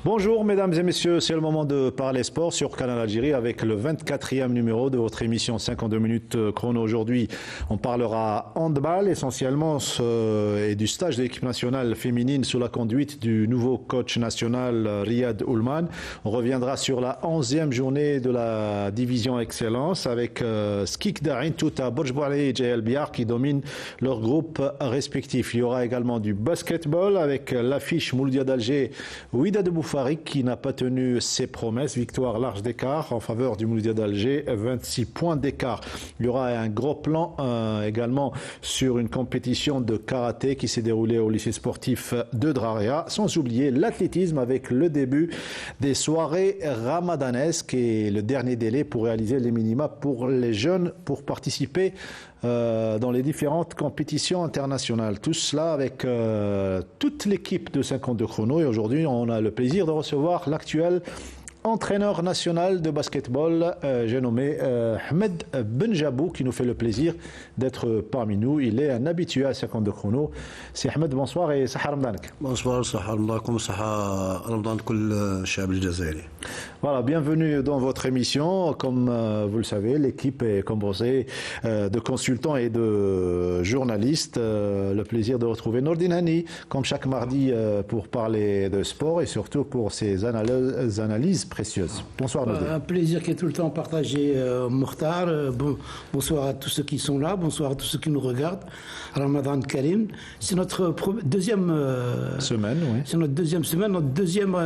Bonjour mesdames et messieurs, c'est le moment de parler sport sur Canal Algérie avec le 24e numéro de votre émission 52 minutes chrono. Aujourd'hui, on parlera handball essentiellement et du stage de l'équipe nationale féminine sous la conduite du nouveau coach national Riyad Oulman. On reviendra sur la 11e journée de la division excellence avec Skik Dain, Touta, Borj Boualid et El Biar qui dominent leur groupe respectif. Il y aura également du basketball avec l'affiche Mouloudia d'Alger, Ouida de Bouffarik qui n'a pas tenu ses promesses. Victoire large d'écart en faveur du Mouloudia d'Alger, 26 points d'écart. Il y aura un gros plan également sur une compétition de karaté qui s'est déroulée au lycée sportif de Draria, sans oublier l'athlétisme avec le début des soirées ramadanesques et le dernier délai pour réaliser les minima pour les jeunes pour participer dans les différentes compétitions internationales. Tout cela avec toute l'équipe de 52 chrono. Et aujourd'hui, on a le plaisir de recevoir l'actuel entraîneur national de basketball, j'ai nommé Ahmed Benjabou, qui nous fait le plaisir d'être parmi nous. Il est un habitué à 52 chrono. C'est Ahmed, bonsoir et Sahar Ramadak. Bonsoir, Sahar Ramadak, Sahar Ramadak, tout Chab al-Jazairi. Voilà, bienvenue dans votre émission. Comme vous le savez, l'équipe est composée de consultants et de journalistes. Le plaisir de retrouver Nordin Hani, comme chaque mardi, pour parler de sport et surtout pour ses analyses précieuse. Bonsoir Nordin. Un plaisir qui est tout le temps partagé, Mokhtar. Bonsoir à tous ceux qui sont là, bonsoir à tous ceux qui nous regardent. Ramadan Karim. C'est notre deuxième semaine, oui. C'est notre deuxième semaine, notre deuxième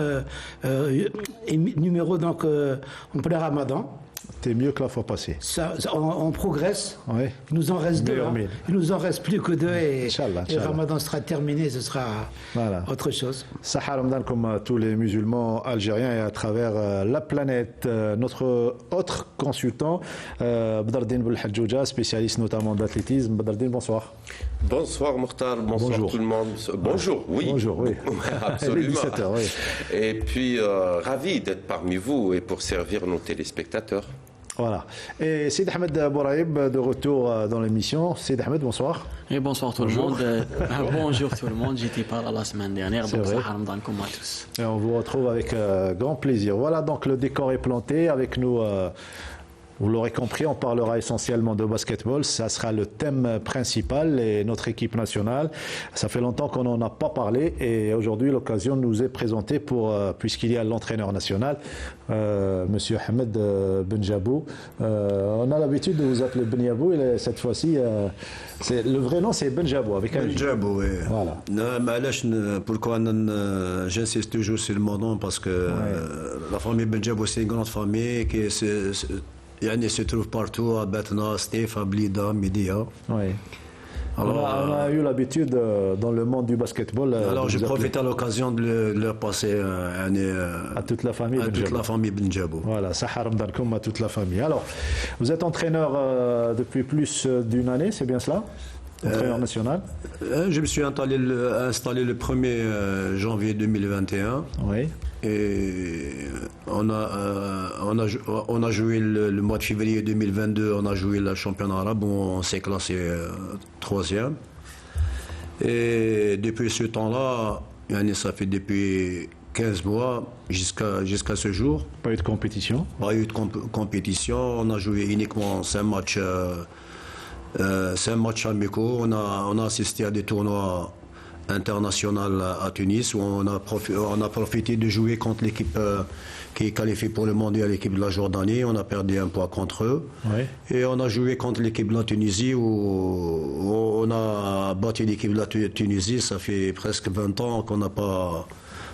numéro donc en plein Ramadan. T'es mieux que la fois passée. On progresse. Oui. Il nous en reste deux. Hein. Il nous en reste plus que deux et Ramadan sera terminé, ce sera autre chose. Sahar Ramadan comme tous les musulmans algériens et à travers la planète. Notre autre consultant, Badardin Belhadjouja, spécialiste notamment d'athlétisme. Badardin, bonsoir. Bonsoir Mokhtar, bonsoir tout le monde. Bonjour, oui. Bonjour, oui. Absolument. 17h, oui. Et puis, ravi d'être parmi vous et pour servir nos téléspectateurs. Voilà. Et Sid Ahmed Bouraïb, de retour dans l'émission. Sid Ahmed, bonsoir. Et bonsoir tout le monde. Bonjour tout le monde. J'étais pas là la semaine dernière, donc ça Ramadan comme à tous. Et on vous retrouve avec grand plaisir. Voilà, donc le décor est planté avec nous. Vous l'aurez compris, on parlera essentiellement de basketball. Ça sera le thème principal et notre équipe nationale. Ça fait longtemps qu'on n'en a pas parlé et aujourd'hui l'occasion nous est présentée puisqu'il y a l'entraîneur national, Monsieur Ahmed Benjabou. On a l'habitude de vous appeler Benjabou et cette fois-ci, le vrai nom c'est Benjabou avec un Benjabou, oui. Voilà. Non, pourquoi j'insiste toujours sur mon nom parce que la famille Benjabou c'est une grande famille qui elle se trouve partout, à Betna, Stef, à Blida, Média. Oui. Alors, on a eu l'habitude dans le monde du basketball. Alors je profite à l'occasion de leur passer à toute la famille Benjabou. Voilà, Sahar Ramadan à toute la famille. Alors, vous êtes entraîneur depuis plus d'une année, c'est bien cela? Entraîneur national. Je me suis installé le 1er janvier 2021. Oui. Et on a joué le mois de février 2022, on a joué le championnat arabe où on s'est classé 3e. Et depuis ce temps-là, ça fait depuis 15 mois jusqu'à ce jour. Pas eu de compétition? Pas eu de compétition. On a joué uniquement 5 matchs amicaux. On a assisté à des tournois international à Tunis où on a profité de jouer contre l'équipe qui est qualifiée pour le mondial, l'équipe de la Jordanie. On a perdu un point contre eux. Oui. Et on a joué contre l'équipe de la Tunisie où on a battu l'équipe de la Tunisie. Ça fait presque 20 ans qu'on n'a pas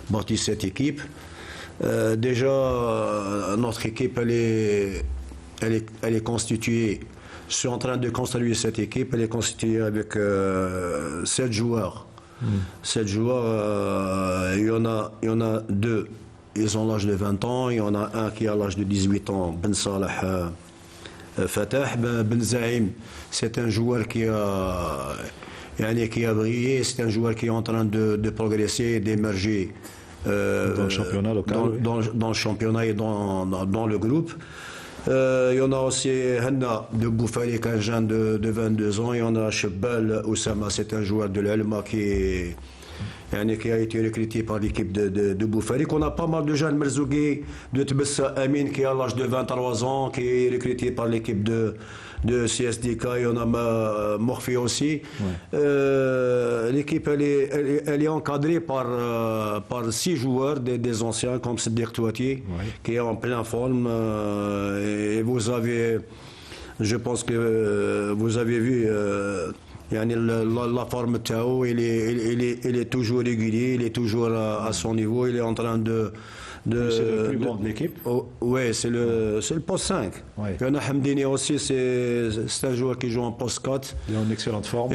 battu cette équipe. Déjà, notre équipe, elle est constituée. Je suis en train de construire cette équipe. Elle est constituée avec 7 joueurs. 7 joueurs, il y en a 2, ils ont l'âge de 20 ans, il y en a un qui a l'âge de 18 ans, Ben Salah Fatah. Ben Zaïm, c'est un joueur qui a brillé, c'est un joueur qui est en train de progresser, d'émerger dans le championnat local, dans le championnat et dans le groupe. Il y en a aussi Hanna de Bouffarik, un jeune de 22 ans. Il y en a Chebal Oussama, c'est un joueur de l'Elma qui qui a été recruté par l'équipe de Boufarik. On a pas mal de jeunes, Merzougui, de Tbessa Amin, qui a l'âge de 23 ans, qui est recruté par l'équipe de CSDK, et on a Morphy aussi. L'équipe, elle est encadrée par 6 joueurs, des anciens, comme Siddiq Touati, qui est en pleine forme. Et vous avez, je pense que vous avez vu, la forme Tao, il est toujours régulier, il est toujours à son niveau, il est en train de c'est le plus bon de l'équipe. Oui, c'est le poste 5. Il y en a Hamdini aussi, c'est un joueur qui joue en poste 4. Il est en excellente forme.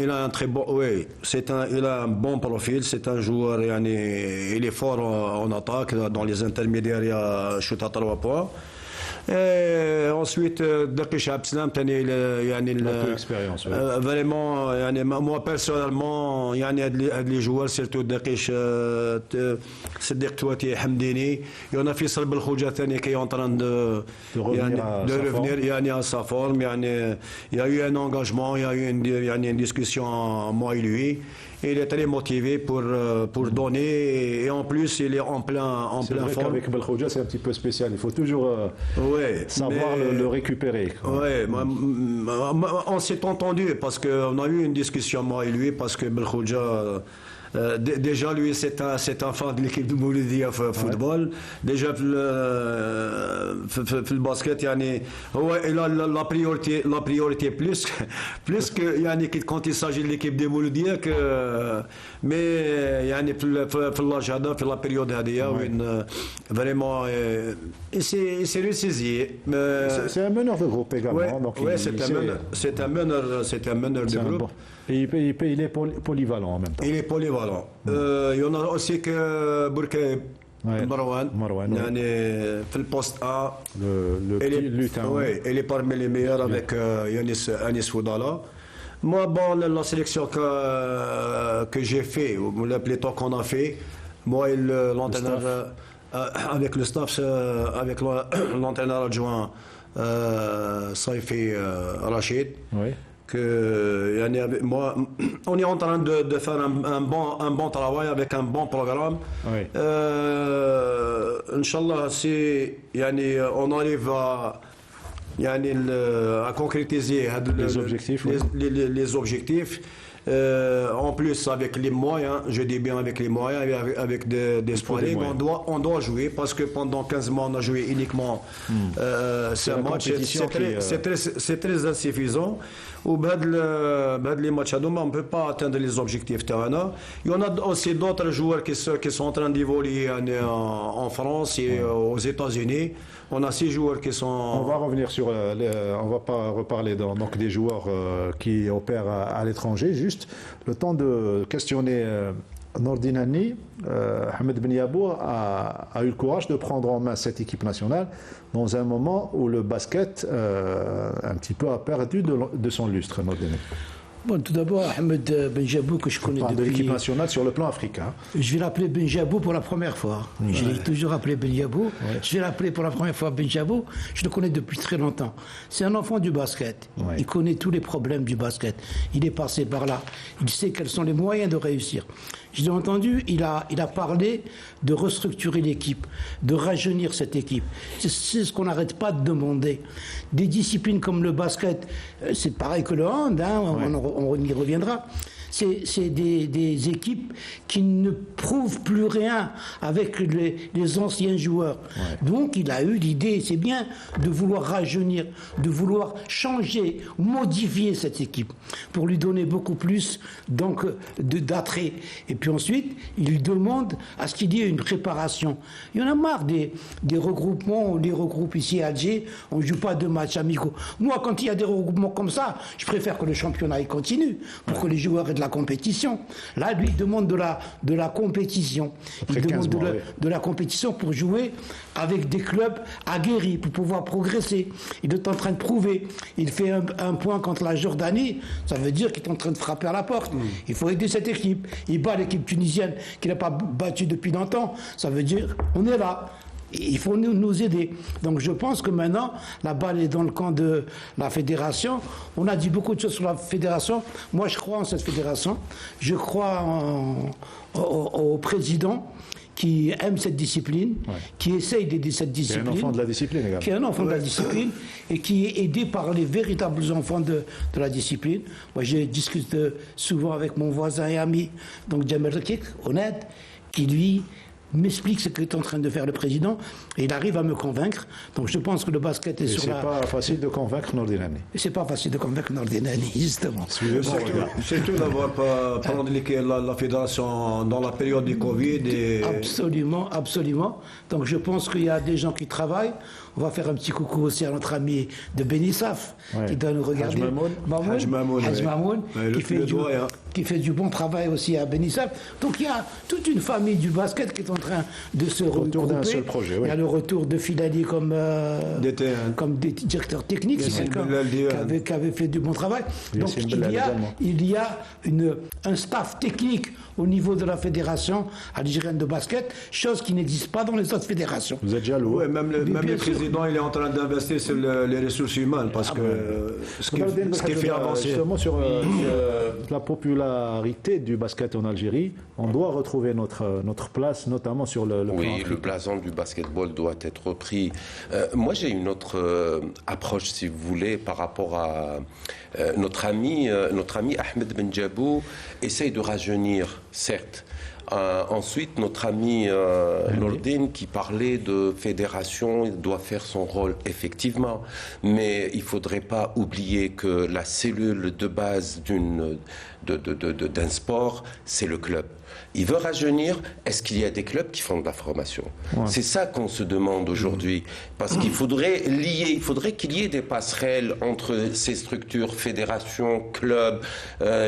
Il a un très bon, il a un bon profil, c'est un joueur, il est fort en attaque, dans les intermédiaires, il y a shoot à 3 points. Et ensuite, Dakish Abslam, il a peu d'expérience. Vraiment, moi personnellement, il y a des joueurs, surtout Dakish, Siddiq Touati, Hamdini. Il y en a Faisal Belkhouja qui est en train de revenir à sa forme. Il y a eu un engagement, il y a eu une discussion, moi et lui. Il est très motivé pour donner, et en plus il est en plein forme. Avec Belkhouja, c'est un petit peu spécial, il faut toujours savoir le récupérer. On s'est entendu parce qu'on a eu une discussion moi et lui, parce que Belkhouja, déjà lui c'est un fan de l'équipe de Mouloudia football. Déjà le basket, il a la priorité plus que quand il s'agit de l'équipe de Mouloudia, mais في la période هذه vraiment c'est ressaisi. C'est un meneur de groupe également. C'est un meneur de groupe. Et il est polyvalent en même temps. Il est polyvalent. Il y en a aussi que Bourkaïb, Marwan, في البوست A. Le petit lutin. Il est parmi les meilleurs avec Yanis Foudala. Moi, la sélection que j'ai fait, ou plutôt qu'on a fait, moi et l'entraîneur, avec le staff, avec l'entraîneur adjoint Saifi Rachid, moi, on est en train de faire un bon travail avec un bon programme. Inch'Allah, si on arrive à concrétiser les objectifs. En plus, avec les moyens, je dis bien avec les moyens, avec des sparring, on doit jouer, parce que pendant 15 mois, on a joué uniquement ce match. C'est très insuffisant. Ou les matchs à demain, on ne peut pas atteindre les objectifs terrain. Il y en a aussi d'autres joueurs qui sont en train d'évoluer en France et aux États-Unis. On a 6 joueurs qui sont. On va revenir sur. On va pas reparler donc des joueurs qui opèrent à l'étranger. Juste le temps de questionner Nordinani. Ahmed Ben Yabou a eu le courage de prendre en main cette équipe nationale dans un moment où le basket un petit peu a perdu de son lustre. Nordinani. Bon, tout d'abord, Ahmed Ben Jabou, que je connais depuis... de l'équipe nationale sur le plan africain. Je vais l'appeler Ben Jabou pour la première fois. Je l'ai toujours appelé Ben Jabou. Je vais l'appeler pour la première fois Ben Jabou. Je le connais depuis très longtemps. C'est un enfant du basket. Il connaît tous les problèmes du basket. Il est passé par là. Il sait quels sont les moyens de réussir. Je l'ai entendu, il a parlé de restructurer l'équipe, de rajeunir cette équipe. C'est ce qu'on n'arrête pas de demander. Des disciplines comme le basket, c'est pareil que le hand, on y reviendra. C'est des équipes qui ne prouvent plus rien avec les anciens joueurs. Donc il a eu l'idée, c'est bien, de vouloir rajeunir, de vouloir changer, modifier cette équipe pour lui donner beaucoup plus d'attrait. Et puis ensuite, il lui demande à ce qu'il y ait une préparation. Il y en a marre des regroupements, on les regroupe ici à Alger, on ne joue pas de matchs amicaux. Moi, quand il y a des regroupements comme ça, je préfère que le championnat continue pour que les joueurs aient de la compétition. Là, lui, il demande de la compétition. Il demande de la compétition pour jouer avec des clubs aguerris, pour pouvoir progresser. Il est en train de prouver. Il fait un point contre la Jordanie, ça veut dire qu'il est en train de frapper à la porte. Il faut aider cette équipe. Il bat l'équipe tunisienne qu'il n'a pas battue depuis longtemps. Ça veut dire on est là. Il faut nous aider. Donc je pense que maintenant, la balle est dans le camp de la fédération. On a dit beaucoup de choses sur la fédération. Moi, je crois en cette fédération. Je crois au président qui aime cette discipline, qui essaye d'aider cette discipline. Qui est un enfant de la discipline également. Qui est un enfant de la discipline et qui est aidé par les véritables enfants de la discipline. Moi, je discute souvent avec mon voisin et ami, donc Jamel Rekik, honnête, qui lui m'explique ce qu'est en train de faire le président et il arrive à me convaincre. Donc je pense que le basket est sur la... C'est pas facile de convaincre Nordinani. C'est pas facile de convaincre Nordinani, justement. Surtout d'avoir pas prendre la fédération dans la période du Covid. Et... Absolument, absolument. Donc je pense qu'il y a des gens qui travaillent. On va faire un petit coucou aussi à notre ami de Benissaf, qui doit nous regarder. Haj Mamoun, qui fait du bon travail aussi à Benissaf. Donc il y a toute une famille du basket qui est en train de se regrouper. D'un seul projet, il y a le retour de Filali comme des directeurs techniques, c'est quelqu'un qui avait fait du bon travail. Donc il y a un staff technique au niveau de la fédération algérienne de basket, chose qui n'existe pas dans les autres fédérations. Vous êtes jaloux? Oui, même le président, il est en train d'investir sur les ressources humaines, parce que ce qui fait avancer... Justement, sur la popularité du basket en Algérie, on doit retrouver notre place, notamment sur le plan africain. Le blason du basketball doit être repris. Moi, j'ai une autre approche, si vous voulez, par rapport à notre ami Ahmed Benjabou essaye de rajeunir, certes. Ensuite, notre ami Nordine qui parlait de fédération, il doit faire son rôle effectivement, mais il ne faudrait pas oublier que la cellule de base d'un sport, c'est le club. Il veut rajeunir, est-ce qu'il y a des clubs qui font de la formation? C'est ça qu'on se demande aujourd'hui, parce qu'il faudrait qu'il y ait des passerelles entre ces structures, fédérations, clubs,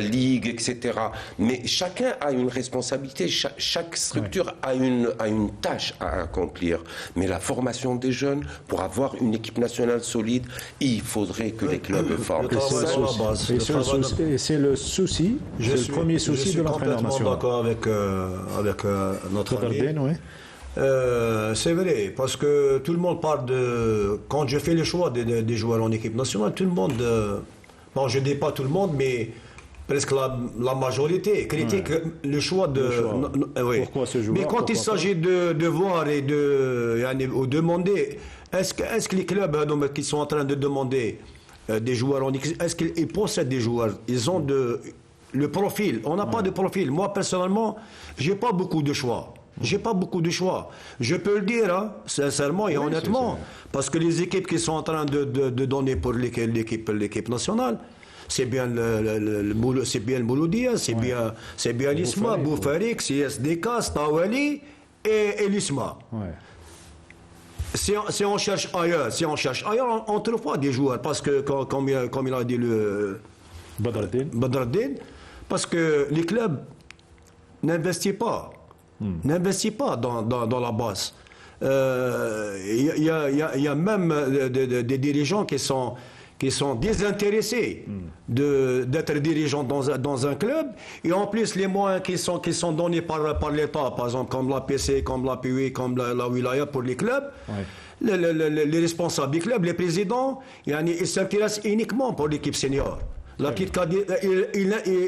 ligues, etc. Mais chacun a une responsabilité, chaque structure a une tâche à accomplir. Mais la formation des jeunes, pour avoir une équipe nationale solide, il faudrait que les clubs forment. Et c'est le souci, c'est le premier souci de l'entraîneur national. D'accord avec notre ami. Oui. C'est vrai, parce que tout le monde parle de... Quand je fais le choix des joueurs en équipe nationale, tout le monde... bon, je ne dis pas tout le monde, mais presque la majorité critique le choix de... Oui. Pourquoi ce joueur? Mais quand il s'agit de voir et de demander, est-ce que les clubs qui sont en train de demander des joueurs en équipe, est-ce qu'ils possèdent des joueurs? Ils ont le profil. On n'a pas de profil. Moi, personnellement, j'ai pas beaucoup de choix. Je peux le dire, sincèrement et honnêtement, parce que les équipes qui sont en train de donner pour l'équipe nationale, c'est bien le Mouloudia, c'est bien l'ISMA, Boufarik, CSDK, Stawali et l'ISMA. Si on cherche ailleurs, on trouve pas des joueurs, parce que, comme il a dit le Badreddine, parce que les clubs n'investissent pas dans la base. Il y a même des dirigeants qui sont désintéressés d'être dirigeants dans un club, et en plus les moyens qui sont donnés par l'État, par exemple comme la PC, comme la PUI, comme la Wilaya pour les clubs. Les responsables du club, les présidents, ils s'intéressent uniquement pour l'équipe senior. La petite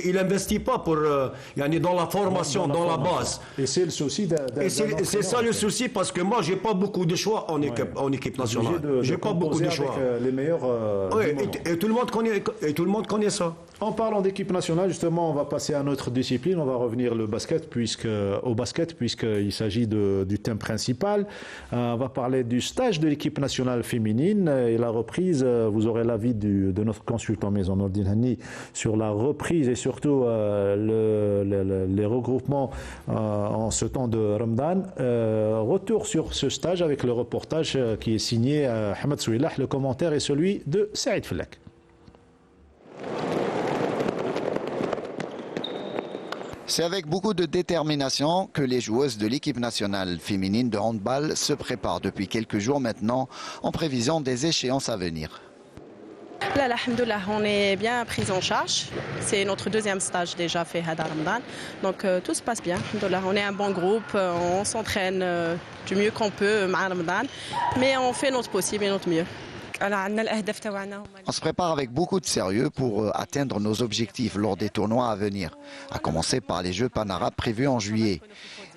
il n'investit pas dans la formation, dans la base. Et c'est le souci c'est ça le souci, parce que moi, j'ai pas beaucoup de choix en équipe nationale. J'ai pas beaucoup de choix. Avec les meilleurs. Et tout le monde connaît ça. En parlant d'équipe nationale, justement, on va passer à notre discipline. On va revenir au basket, puisqu'il s'agit du thème principal. On va parler du stage de l'équipe nationale féminine et la reprise. Vous aurez l'avis de notre consultant maison Nordine Hani sur la reprise et surtout les regroupements en ce temps de Ramadan. Retour sur ce stage avec le reportage qui est signé Ahmed Souilah. Le commentaire est celui de Saïd Flak. C'est avec beaucoup de détermination que les joueuses de l'équipe nationale féminine de handball se préparent depuis quelques jours maintenant en prévision des échéances à venir. Là, alhamdoulilah, on est bien pris en charge. C'est notre deuxième stage déjà fait à Ramadan. Donc tout se passe bien. On est un bon groupe, on s'entraîne du mieux qu'on peut à Ramadan, mais on fait notre possible et notre mieux. On se prépare avec beaucoup de sérieux pour atteindre nos objectifs lors des tournois à venir, à commencer par les Jeux Pan-Arabes prévus en juillet.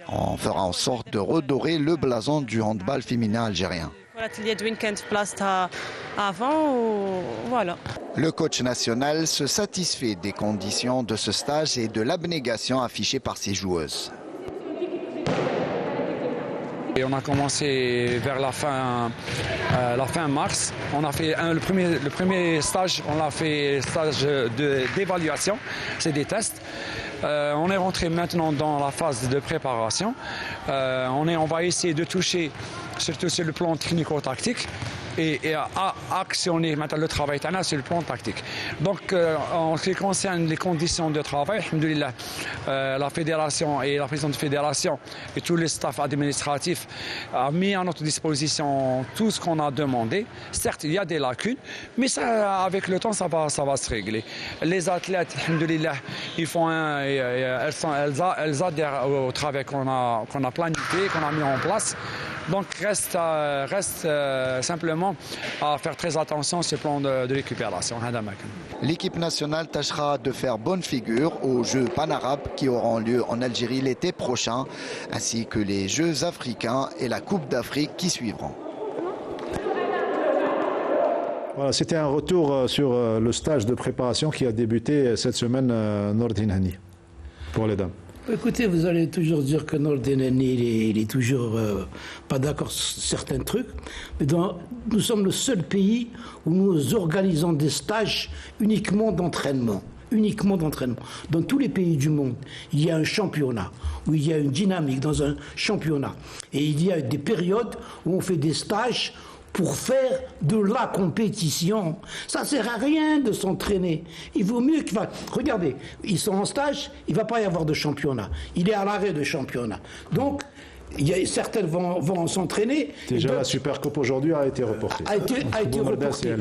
On fera en sorte de redorer le blason du handball féminin algérien. Le coach national se satisfait des conditions de ce stage et de l'abnégation affichée par ses joueuses. Et on a commencé vers la fin mars. On a fait le premier stage, on a fait stage d'évaluation, c'est des tests. On est rentré maintenant dans la phase de préparation. On va essayer de toucher surtout sur le plan technico-tactique et à actionner maintenant le travail sur le plan tactique. Donc en ce qui concerne les conditions de travail, alhamdoulilah, la fédération et la présidente de fédération et tout le staff administratif a mis à notre disposition tout ce qu'on a demandé. Certes, il y a des lacunes, mais ça, avec le temps, ça va se régler. Les athlètes, alhamdoulilah, elles adhèrent au travail qu'on a planifié, qu'on a mis en place. Donc reste simplement à faire très attention à ce plan de récupération. L'équipe nationale tâchera de faire bonne figure aux Jeux panarabes qui auront lieu en Algérie l'été prochain, ainsi que les Jeux africains et la Coupe d'Afrique qui suivront. Voilà, c'était un retour sur le stage de préparation qui a débuté cette semaine, Nordine Hani, pour les dames. Écoutez, vous allez toujours dire que Nordine Hani, il est toujours pas d'accord sur certains trucs, mais nous sommes le seul pays où nous organisons des stages uniquement d'entraînement. Dans tous les pays du monde, il y a un championnat, où il y a une dynamique dans un championnat. Et il y a des périodes où on fait des stages pour faire de la compétition. Ça ne sert à rien de s'entraîner. Il vaut mieux qu'il va... Regardez, ils sont en stage, il ne va pas y avoir de championnat. Il est à l'arrêt de championnat. Donc, certaines vont s'entraîner. Déjà, la Super Coupe aujourd'hui a été reportée. A été reportée.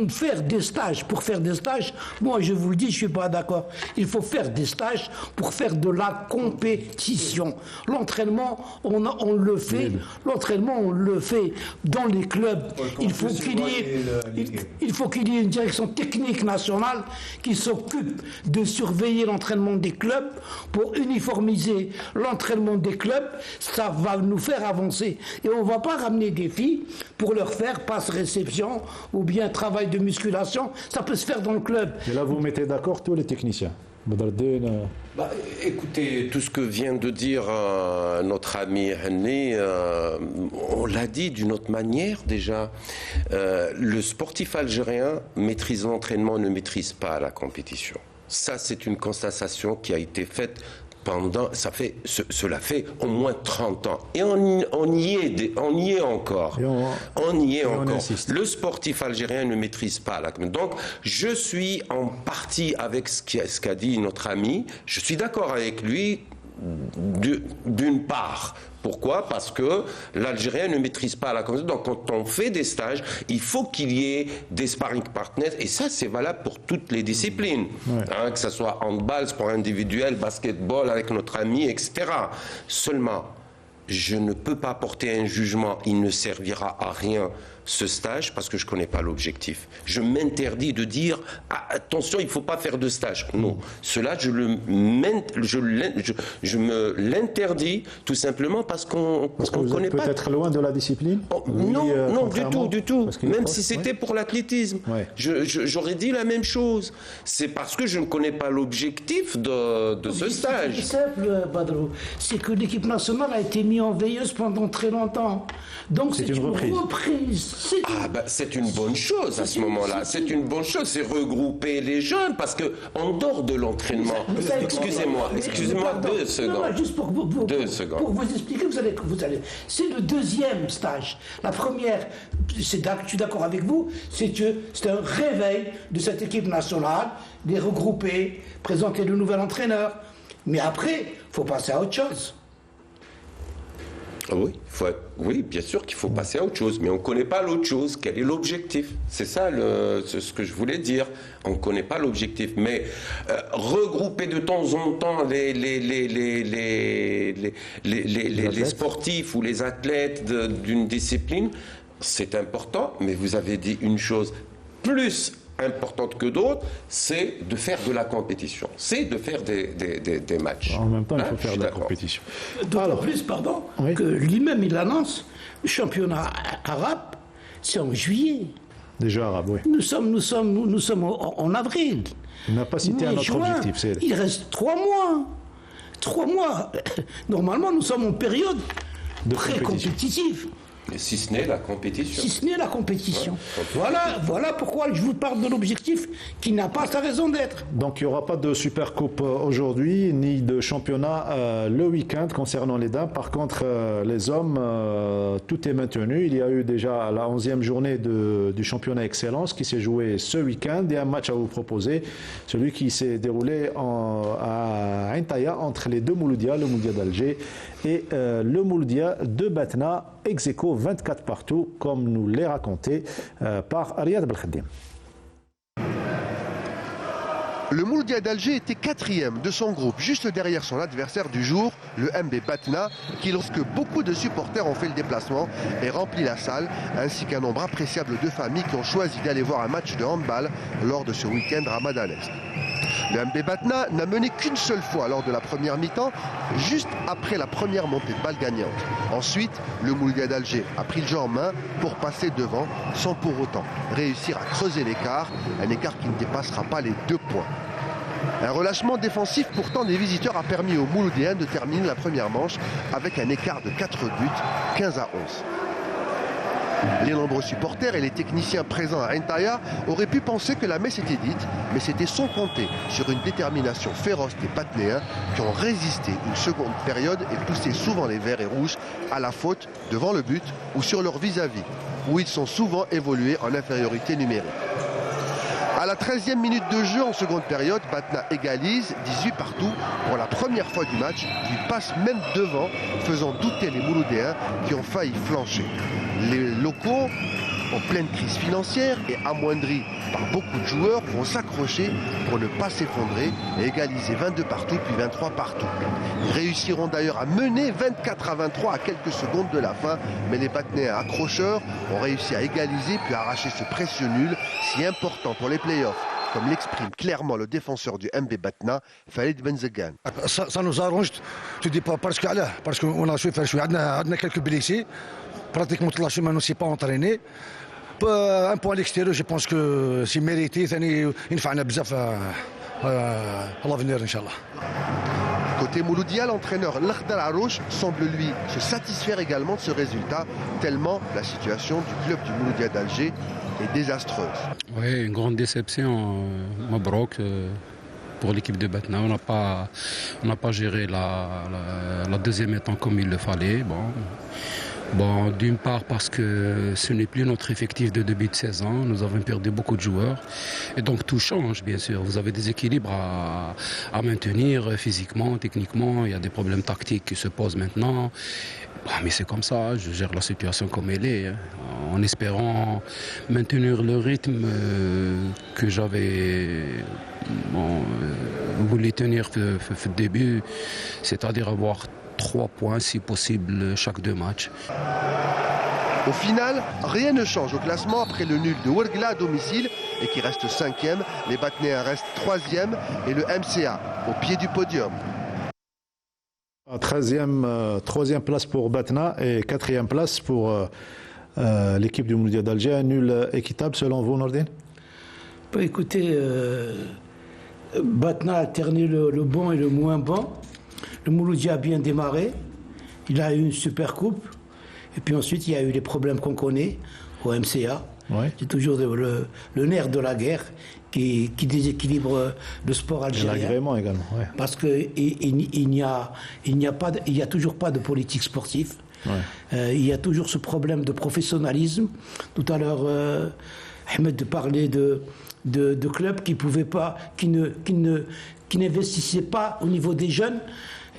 Faire des stages, pour faire des stages, moi je vous le dis, je ne suis pas d'accord. Il faut faire des stages pour faire de la compétition. L'entraînement, on le fait. L'entraînement, on le fait dans les clubs. Il faut qu'il y ait une direction technique nationale qui s'occupe de surveiller l'entraînement des clubs pour uniformiser l'entraînement des clubs. Ça va nous faire avancer. Et on ne va pas ramener des filles pour leur faire passe-réception ou bien travail de musculation. Ça peut se faire dans le club. Et là, vous mettez d'accord tous les techniciens. Écoutez, tout ce que vient de dire notre ami Hani, on l'a dit d'une autre manière déjà. Le sportif algérien maîtrise l'entraînement, ne maîtrise pas la compétition. Ça, c'est une constatation qui a été faite cela fait au moins 30 ans. Et on y est encore. On y est encore. Le sportif algérien ne maîtrise pas la compétition. Donc, je suis en partie avec ce qu'a dit notre ami. Je suis d'accord avec lui d'une part. Pourquoi ? Parce que l'Algérien ne maîtrise pas la compétition. Donc, quand on fait des stages, il faut qu'il y ait des sparring partners. Et ça, c'est valable pour toutes les disciplines. Ouais. Que ce soit handball, sport individuel, basketball avec notre ami, etc. Seulement, je ne peux pas porter un jugement. Il ne servira à rien, ce stage, parce que je ne connais pas l'objectif. Je m'interdis de dire attention, il ne faut pas faire de stage. Non. Cela, je me l'interdis tout simplement parce qu'on ne connaît pas. Peut-être loin de la discipline. Non, du tout. Même si c'était pour l'athlétisme. Ouais. J'aurais dit la même chose. C'est parce que je ne connais pas l'objectif de ce stage. C'est simple, Badrou. C'est que l'équipe nationale a été mise en veilleuse pendant très longtemps. Donc c'est une reprise. C'est une bonne chose à ce moment-là. C'est une bonne chose. C'est regrouper les jeunes parce que en dehors de l'entraînement. Excusez-moi 2 secondes. Non, juste pour vous expliquer, vous allez. C'est le deuxième stage. La première, je suis d'accord avec vous, c'est un réveil de cette équipe nationale, les regrouper, présenter le nouvel entraîneur. Mais après, il faut passer à autre chose. Oui, bien sûr qu'il faut passer à autre chose, mais on ne connaît pas l'autre chose. Quel est l'objectif ? C'est ça ce que je voulais dire. On ne connaît pas l'objectif, mais regrouper de temps en temps les sportifs ou les athlètes d'une discipline, c'est important, mais vous avez dit une chose. Plus importantes que d'autres, c'est de faire de la compétition, c'est de faire des matchs. En même temps, il faut faire de la compétition. D'autant plus, pardon, que lui-même, il annonce le championnat arabe, c'est en juillet. Déjà arabe, oui. Nous sommes en avril. Il n'a pas cité un autre objectif, c'est... Il reste 3 mois. 3 mois. Normalement, nous sommes en période très compétitive. Mais si ce n'est la compétition. Si ce n'est la compétition. Ouais. Voilà pourquoi je vous parle de l'objectif qui n'a pas sa raison d'être. Donc il n'y aura pas de Supercoupe aujourd'hui, ni de championnat le week-end concernant les dames. Par contre, les hommes, tout est maintenu. Il y a eu déjà la 11e journée du championnat Excellence qui s'est jouée ce week-end. Il y a un match à vous proposer, celui qui s'est déroulé à Intaya entre les deux Mouloudia, le Mouloudia d'Alger et le Mouloudia de Batna, ex-aequo 24 partout, comme nous l'est raconté par Riyad Belkhadim. Le Mouloudia d'Alger était 4e de son groupe, juste derrière son adversaire du jour, le MB Batna, qui, lorsque beaucoup de supporters ont fait le déplacement, est rempli la salle, ainsi qu'un nombre appréciable de familles qui ont choisi d'aller voir un match de handball lors de ce week-end ramadanesque. Le MB Batna n'a mené qu'une seule fois lors de la première mi-temps, juste après la première montée de balle gagnante. Ensuite, le Mouloudia d'Alger a pris le jeu en main pour passer devant, sans pour autant réussir à creuser l'écart, un écart qui ne dépassera pas les 2 points. Un relâchement défensif pourtant des visiteurs a permis aux Mouloudéens de terminer la première manche avec un écart de 4 buts, 15-11. Les nombreux supporters et les techniciens présents à Intaya auraient pu penser que la messe était dite, mais c'était sans compter sur une détermination féroce des Batnéens qui ont résisté une seconde période et poussé souvent les verts et rouges à la faute devant le but ou sur leur vis-à-vis, où ils sont souvent évolués en infériorité numérique. À la 13e minute de jeu en seconde période, Batna égalise 18 partout pour la première fois du match, puis passe même devant, faisant douter les Mouloudéens qui ont failli flancher. Les locaux, en pleine crise financière et amoindris par beaucoup de joueurs, vont s'accrocher pour ne pas s'effondrer et égaliser 22 partout puis 23 partout. Ils réussiront d'ailleurs à mener 24-23 à quelques secondes de la fin, mais les Batnéens accrocheurs ont réussi à égaliser puis à arracher ce précieux nul si important pour les playoffs, comme l'exprime clairement le défenseur du MB Batna, Khalid Benzegan. Ça nous arrange, tu dis pas parce qu'on a su faire jouer, on a quelques blessés, pratiquement toute la semaine on ne s'est pas entraîné. Un point à l'extérieur, je pense que c'est mérité, il nous fait bzaf à l'avenir, Inch'Allah. Côté Mouloudia, l'entraîneur Lakhdar Arouche semble lui se satisfaire également de ce résultat, tellement la situation du club du Mouloudia d'Alger est désastreuse. Oui, une grande déception, Mabrouk, pour l'équipe de Batna. On n'a pas géré la deuxième mi-temps comme il le fallait. Bon, d'une part parce que ce n'est plus notre effectif de début de saison, nous avons perdu beaucoup de joueurs et donc tout change bien sûr. Vous avez des équilibres à maintenir physiquement, techniquement, il y a des problèmes tactiques qui se posent maintenant. Mais c'est comme ça, je gère la situation comme elle est, en espérant maintenir le rythme que j'avais voulu tenir au début, c'est-à-dire avoir 3 points si possible chaque 2 matchs. Au final, rien ne change au classement après le nul de Ouargla à domicile et qui reste 5e. Les Batnéens restent 3e et le MCA au pied du podium. 3e place pour Batna et 4e place pour l'équipe du Mouloudia d'Alger. Un nul équitable selon vous, Nordine? Écoutez, Batna a terni le bon et le moins bon. Le Mouloudia a bien démarré, il a eu une super coupe, et puis ensuite il y a eu les problèmes qu'on connaît au MCA. Ouais. C'est toujours le nerf de la guerre qui déséquilibre le sport algérien. Et l'agrément également. Ouais. Parce qu'il n'y a toujours pas de politique sportive. Ouais. Il y a toujours ce problème de professionnalisme. Tout à l'heure, Ahmed parlait de clubs qui n'investissaient pas au niveau des jeunes.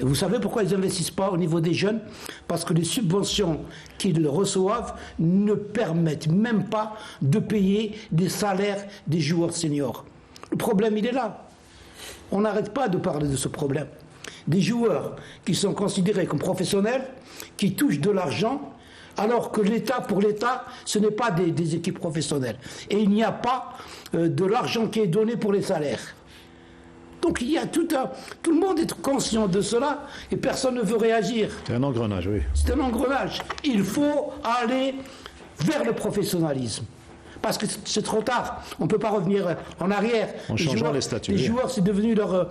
Et vous savez pourquoi ils n'investissent pas au niveau des jeunes? Parce que les subventions qu'ils reçoivent ne permettent même pas de payer des salaires des joueurs seniors. Le problème, il est là. On n'arrête pas de parler de ce problème. Des joueurs qui sont considérés comme professionnels, qui touchent de l'argent, Alors que l'État, pour l'État, ce n'est pas des équipes professionnelles. Et il n'y a pas de l'argent qui est donné pour les salaires. Donc il y a tout le monde est conscient de cela et personne ne veut réagir. C'est un engrenage, oui. C'est un engrenage. Il faut aller vers le professionnalisme. Parce que c'est trop tard. On ne peut pas revenir en arrière. En changeant les statuts. Les joueurs, c'est devenu leur